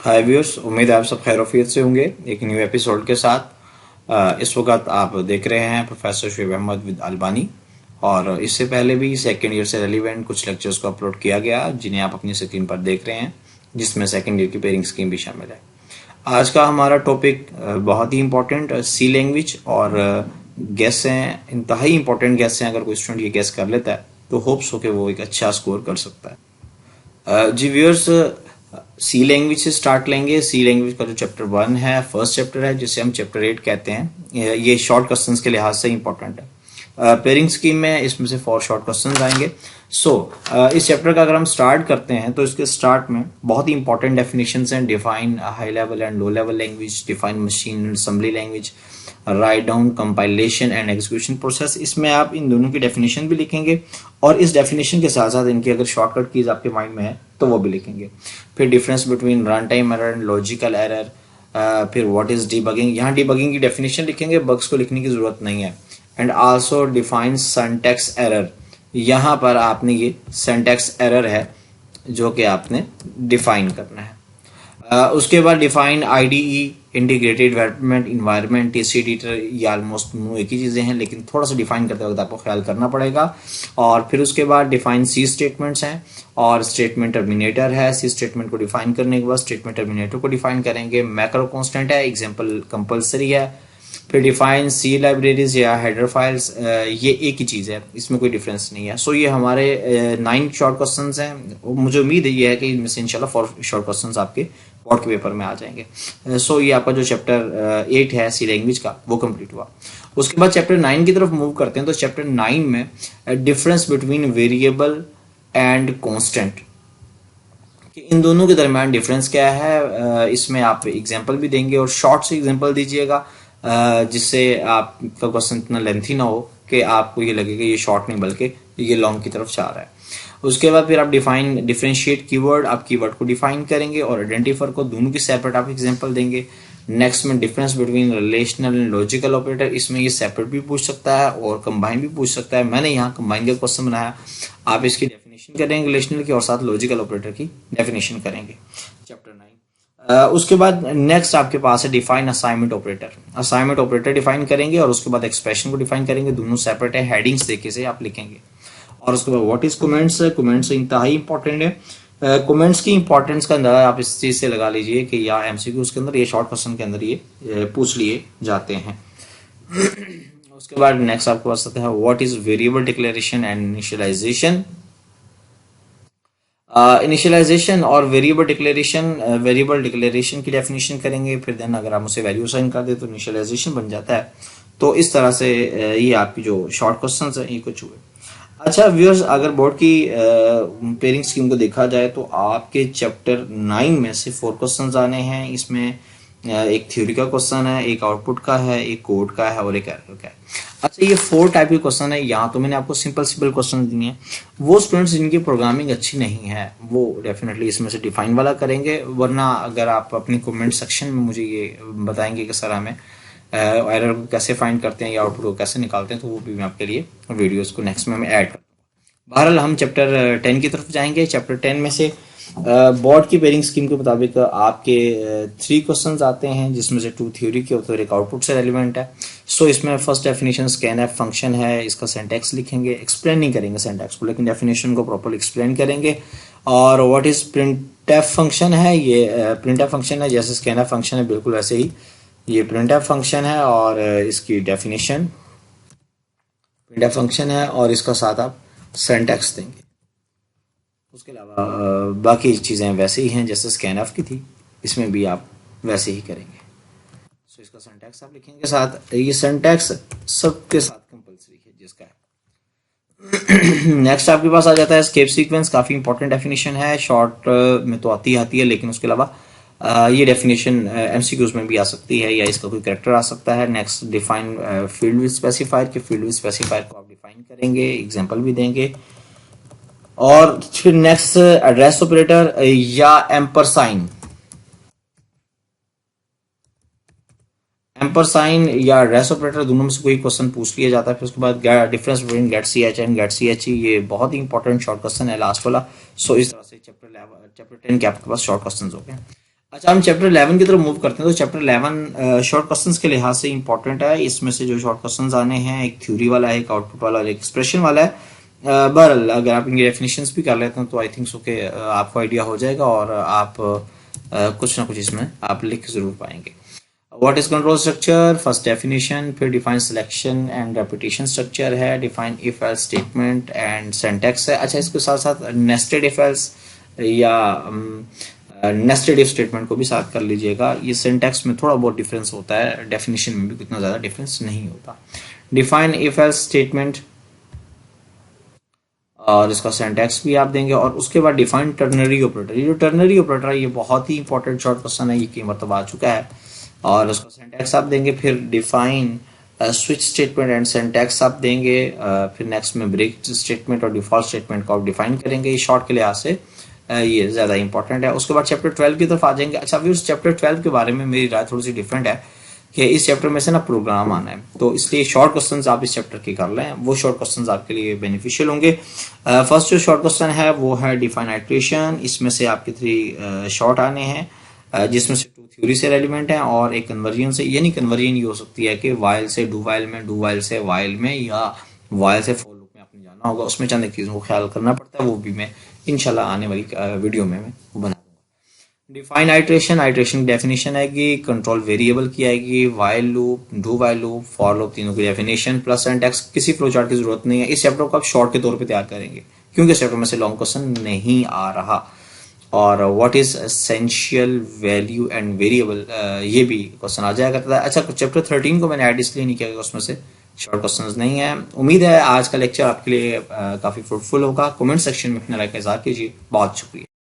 हाय viewers, उम्मीद है आप सब खैरोफियत से होंगे एक न्यू एपिसोड के साथ। इस वक्त आप देख रहे हैं प्रोफेसर शुएब अहमद विद अलबानी। और इससे पहले भी सेकेंड ईयर से रेलिवेंट कुछ लेक्चर्स को अपलोड किया गया जिन्हें आप अपनी स्क्रीन पर देख रहे हैं, जिसमें सेकेंड ईयर की पेयरिंग स्कीम भी शामिल है। आज का हमारा टॉपिक बहुत ही इंपॉर्टेंट सी लैंग्वेज और गैस हैं, इंतहाई इंपॉर्टेंट गैस हैं। अगर कोई स्टूडेंट ये गैस कर लेता है तो होप्स हो कि वो एक अच्छा स्कोर कर सकता है। जी व्यूअर्स, सी लैंग्वेज से स्टार्ट लेंगे। सी लैंग्वेज का जो चैप्टर 1 है, फर्स्ट चैप्टर है, जिसे हम चैप्टर 8 कहते हैं। ये शॉर्ट क्वेश्चंस के लिहाज से इंपॉर्टेंट है। पेयरिंग स्कीम में इसमें से 4 शॉर्ट क्वेश्चंस आएंगे। इस चैप्टर का अगर हम स्टार्ट करते हैं तो इसके स्टार्ट में बहुत ही इंपॉर्टेंट डेफिनेशंस हैं। Define high level and low level language, define machine and assembly language, write down compilation and execution process. इसमें आप इन दोनों की डेफिनेशन भी लिखेंगे और इस डेफिनेशन के साथ साथ इनकी अगर शॉर्टकट कीज आपके माइंड में है तो वो भी लिखेंगे। फिर difference between run time error and logical error, फिर व्हाट इज डीबगिंग। यहाँ डीबगिंग की डेफिनेशन लिखेंगे, बग्स को लिखने की जरूरत नहीं है। And also define syntax error. यहाँ पर आपने ये सिंटैक्स एरर है जो कि आपने डिफाइन करना है। उसके बाद define IDE, integrated development environment, TC editor. ये ऑलमोस्ट एक ही चीज़ें हैं, लेकिन थोड़ा सा डिफाइन करते वक्त आपको ख्याल करना पड़ेगा। और फिर उसके बाद डिफाइन सी स्टेटमेंट्स हैं और स्टेटमेंट टर्मिनेटर है। सी स्टेटमेंट को डिफाइन करने के बाद स्टेटमेंट टर्मिनेटर को डिफाइन करेंगे। मैक्रो कांस्टेंट है, एग्जांपल कंपलसरी है। फिर डिफाइन सी लाइब्रेरीज या हेडर फाइल्स, ये एक ही चीज़ है, इसमें कोई डिफरेंस नहीं है। ये हमारे 9 शॉर्ट क्वेश्चंस हैं। मुझे उम्मीद है ये है कि इनमें से इंशाल्लाह 4 शॉर्ट क्वेश्चंस आपके बोर्ड के पेपर में आ जाएंगे। ये आपका जो चैप्टर 8 है सी लैंग्वेज का, वो कंप्लीट हुआ। उसके बाद चैप्टर 9 की तरफ मूव करते हैं। तो चैप्टर 9 में difference between variable and constant, इन दोनों के दरमियान डिफरेंस क्या है, इसमें आप एग्जाम्पल भी देंगे और शॉर्ट से एग्जाम्पल दीजिएगा, जिससे आपका क्वेश्चन इतना लेंथी ना हो कि आपको ये लगे कि ये शॉर्ट नहीं बल्कि ये लॉन्ग की तरफ जा रहा है। उसके बाद फिर आप डिफरेंशिएट कीवर्ड, आप कीवर्ड को डिफाइन करेंगे और आइडेंटिफायर को, दोनों की सेपरेट आप एग्जांपल देंगे। नेक्स्ट में difference between relational and logical operator, इसमें ये सेपरेट भी पूछ सकता है और कंबाइन भी पूछ सकता है। मैंने यहाँ कंबाइन का क्वेश्चन बनाया। आप इसकी डेफिनेशन करेंगे रिलेशनल की और साथ लॉजिकल ऑपरेटर की डेफिनेशन करेंगे चैप्टर 9। उसके बाद नेक्स्ट आपके पास है define assignment operator. Assignment operator define करेंगे और उसके बाद एक्सप्रेशन को डिफाइन करेंगे। दोनों सेपरेट है, हेडिंग्स देखे से आप लिखेंगे। और उसके बाद व्हाट इज कमेंट्स है। कमेंट्स इंतहाई इंपॉर्टेंट है। कमेंट्स की इंपॉर्टेंस का अंदाजा आप इस चीज से लगा लीजिए कि या एमसीक्यूज के अंदर, ये शॉर्ट क्वेश्चन के अंदर ये पूछ लिए जाते हैं। उसके बाद नेक्स्ट आपके पास आता है what is variable declaration and initialization. Initialization और वेरिएबल डिक्लेरेशन की डेफिनेशन करेंगे। फिर देन अगर आप उसे वैल्यू साइन कर दे तो इनिशियलाइजेशन बन जाता है। तो इस तरह से ये आपकी जो शॉर्ट क्वेश्चंस हैं ये कुछ हुए। अच्छा व्यूअर्स, अगर बोर्ड की पेयरिंग स्कीम को देखा जाए तो आपके चैप्टर 9 में से 4 क्वेश्चंस आने हैं। इसमें एक थ्योरी का क्वेश्चन है, एक आउटपुट का है, एक कोड का है और एक एरर का है। अच्छा, ये 4 टाइप के क्वेश्चन है। यहाँ तो मैंने आपको सिंपल क्वेश्चन दिए हैं। वो स्टूडेंट्स जिनकी प्रोग्रामिंग अच्छी नहीं है वो डेफिनेटली इसमें से डिफाइन वाला करेंगे। वरना अगर आप अपनी कमेंट सेक्शन में मुझे ये बताएंगे कि सर हमें एरर को कैसे फाइंड करते हैं या आउटपुट को कैसे निकालते हैं, तो वो भी मैं आपके लिए वीडियोस को नेक्स्ट में ऐड करूँगा। बहरहाल हम चैप्टर 10 की तरफ जाएंगे। चैप्टर 10 में से बोर्ड की पेयरिंग स्कीम के मुताबिक आपके 3 क्वेश्चंस आते हैं, जिसमें से 2 थ्योरी के और एक आउटपुट से रेलिवेंट है। इसमें फर्स्ट डेफिनेशन स्कैनएफ फंक्शन है, इसका सिंटैक्स लिखेंगे। एक्सप्लेन नहीं करेंगे सिंटैक्स को, लेकिन डेफिनेशन को प्रॉपर्ली एक्सप्लेन करेंगे। और व्हाट इज प्रिंटएफ फंक्शन है, ये प्रिंटएफ फंक्शन है जैसे स्कैनएफ फंक्शन है, बिल्कुल वैसे ही ये प्रिंटएफ फंक्शन है और इसकी डेफिनेशन प्रिंटएफ फंक्शन है और इसका साथ आप सिंटैक्स देंगे। उसके अलावा बाकी चीज़ें वैसे ही हैं जैसे स्कैनएफ की थी, इसमें भी आप वैसे ही करेंगे। इसका सिंटैक्स आप लिखेंगे साथ। ये सिंटैक्स सबके साथ कंपलसरी है जिसका है। नेक्स्ट आपके पास आ जाता है एस्केप सीक्वेंस। काफ़ी इंपॉर्टेंट डेफिनेशन है, शॉर्ट में तो आती है, लेकिन उसके अलावा ये डेफिनेशन एमसीक्यूज में भी आ सकती है या इसका कोई कैरेक्टर आ सकता है। Next define field with specifier, के फील्ड विद स्पेसिफायर को आप डिफाइन करेंगे, एग्जांपल भी देंगे। और फिर नेक्स्ट एड्रेस ऑपरेटर या एम्परसाइन या एड्रेस ऑपरेटर, दोनों में से कोई क्वेश्चन पूछ लिया जाता है। फिर उसके बाद difference between get C H and get C H, ये बहुत ही इंपॉर्टेंट शॉर्ट क्वेश्चन है लास्ट वाला। इस तरह से चैप्टर 10 के आपके पास शॉर्ट क्वेश्चन हो गए। अच्छा, हम चैप्टर 11 की तरफ मूव करते हैं। तो चैप्टर 11 शॉर्ट क्वेश्चंस के लिहाज से इंपॉर्टेंट है। इसमें से जो शॉर्ट क्वेश्चंस आने हैं, एक थ्योरी वाला है, एक आउटपुट वाला और एक एक्सप्रेशन वाला है। बहरहाल अगर आप इनकी डेफिनेशंस भी कर लेते हैं तो आई थिंक सो के आपको आइडिया हो जाएगा और आप कुछ ना कुछ इसमें आप लिख जरूर पाएंगे। What is control structure, first definition, फिर define selection and repetition structure है, define if else statement and syntax है। अच्छा, इसके साथ साथ नेस्टेड इफ एल्स या नेस्टेड इफ स्टेटमेंट को भी साथ कर लीजिएगा। ये सिंटैक्स में थोड़ा बहुत डिफरेंस होता है, डेफिनेशन में भी इतना ज़्यादा डिफरेंस नहीं होता। डिफाइन इफ एल्स स्टेटमेंट और इसका सिंटैक्स भी आप देंगे, और उसके बाद डिफाइन टर्नरी ऑपरेटर। ये जो टर्नरी ऑपरेटर है ये बहुत ही इंपॉर्टेंट शॉर्ट क्वेश्चन है, ये कई मरतबा आ चुका है, और उसका सिंटैक्स आप देंगे। फिर define switch statement and syntax आप देंगे। फिर नेक्स्ट में ब्रेक स्टेटमेंट और डिफॉल्ट स्टेटमेंट को आप डिफाइन करेंगे। ये शॉर्ट के लिहाज से ये ज़्यादा इंपॉर्टेंट है। उसके बाद चैप्टर 12 की तरफ आ जाएंगे। अच्छा, फिर उस चैप्टर 12 के बारे में मेरी राय थोड़ी सी डिफरेंट है कि इस चैप्टर में से ना प्रोग्राम आना है, तो इसलिए शॉर्ट क्वेश्चंस आप इस चैप्टर के कर लें, वो शॉर्ट क्वेश्चंस आपके लिए बेनिफिशियल होंगे। फर्स्ट जो शॉर्ट क्वेश्चन है वो है डिफाइन आइट्रेशन। इसमें से आपके 3 शॉर्ट आने हैं, जिसमें से 2 थ्योरी से रेलिवेंट है और एक कन्वर्जन से। यानी कन्वर्जन ये हो सकती है कि वाइल से डू वाइल में, डू वाइल से वाइल में, या वाइल से फॉर लूप में आपने जाना होगा। उसमें चंद एक चीज़ों को ख्याल करना पड़ता है, वो भी मैं इंशाल्लाह आने वाली वीडियो में मैं बना दूंगा। डिफाइन आइट्रेशन, आइट्रेशन की डेफिनेशन आएगी, कंट्रोल वेरिएबल की आएगी, while loop, do while loop, for loop, तीनों की डेफिनेशन प्लस सिंटैक्स। किसी फ्लो चार्ट की जरूरत नहीं है, इस चैप्टर को आप शॉर्ट के तौर पे तैयार करेंगे क्योंकि इस चैप्टर में से लॉन्ग क्वेश्चन नहीं आ रहा। और what is essential value and variable, ये भी क्वेश्चन आ जाएगा करता है। अच्छा, चैप्टर 13 को मैंने ऐड इसलिए नहीं किया कि उसमें से शॉर्ट क्वेश्चंस नहीं है। उम्मीद है आज का लेक्चर आपके लिए काफी फ्रूटफुल होगा। कमेंट सेक्शन में अपना राय का इज़हार कीजिए। बहुत शुक्रिया।